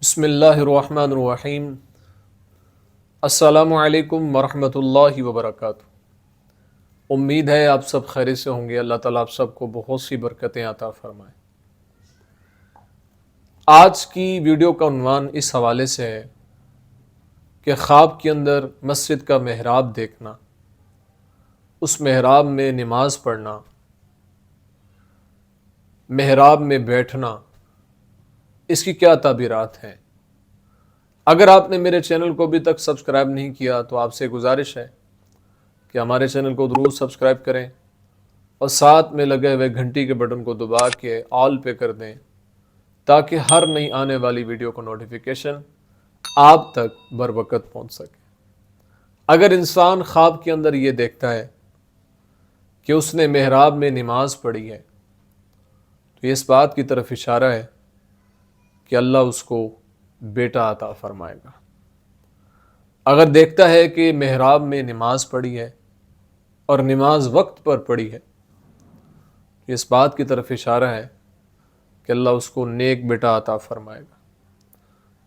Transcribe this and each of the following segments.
بسم اللہ الرحمن الرحیم۔ السلام علیکم ورحمۃ اللہ وبرکاتہ۔ امید ہے آپ سب خیریت سے ہوں گے۔ اللہ تعالیٰ آپ سب کو بہت سی برکتیں عطا فرمائے۔ آج کی ویڈیو کا عنوان اس حوالے سے ہے کہ خواب کے اندر مسجد کا محراب دیکھنا، اس محراب میں نماز پڑھنا، محراب میں بیٹھنا، اس کی کیا تعبیرات ہیں۔ اگر آپ نے میرے چینل کو ابھی تک سبسکرائب نہیں کیا تو آپ سے گزارش ہے کہ ہمارے چینل کو ضرور سبسکرائب کریں اور ساتھ میں لگے ہوئے گھنٹی کے بٹن کو دبا کے آل پہ کر دیں تاکہ ہر نئی آنے والی ویڈیو کو نوٹیفیکیشن آپ تک بر وقت پہنچ سکے۔ اگر انسان خواب کے اندر یہ دیکھتا ہے کہ اس نے محراب میں نماز پڑھی ہے تو یہ اس بات کی طرف اشارہ ہے کہ اللہ اس کو بیٹا عطا فرمائے گا۔ اگر دیکھتا ہے کہ محراب میں نماز پڑھی ہے اور نماز وقت پر پڑھی ہے تو اس بات کی طرف اشارہ ہے کہ اللہ اس کو نیک بیٹا عطا فرمائے گا۔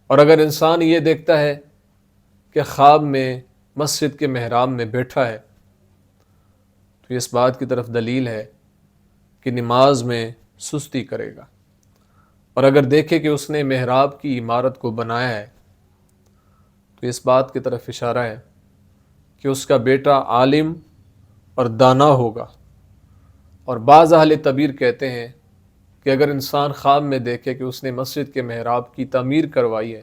اور اگر انسان یہ دیکھتا ہے کہ خواب میں مسجد کے محراب میں بیٹھا ہے تو اس بات کی طرف دلیل ہے کہ نماز میں سستی کرے گا۔ اور اگر دیکھے کہ اس نے محراب کی عمارت کو بنایا ہے تو اس بات کی طرف اشارہ ہے کہ اس کا بیٹا عالم اور دانا ہوگا۔ اور بعض اہل تعبیر کہتے ہیں کہ اگر انسان خواب میں دیکھے کہ اس نے مسجد کے محراب کی تعمیر کروائی ہے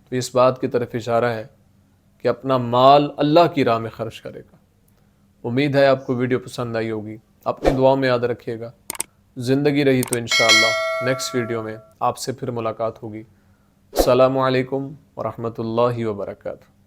تو اس بات کی طرف اشارہ ہے کہ اپنا مال اللہ کی راہ میں خرچ کرے گا۔ امید ہے آپ کو ویڈیو پسند آئی ہوگی۔ اپنی دعاؤں میں یاد رکھیے گا۔ زندگی رہی تو انشاءاللہ نیکسٹ ویڈیو میں آپ سے پھر ملاقات ہوگی۔ السلام علیکم ورحمۃ اللہ وبرکاتہ۔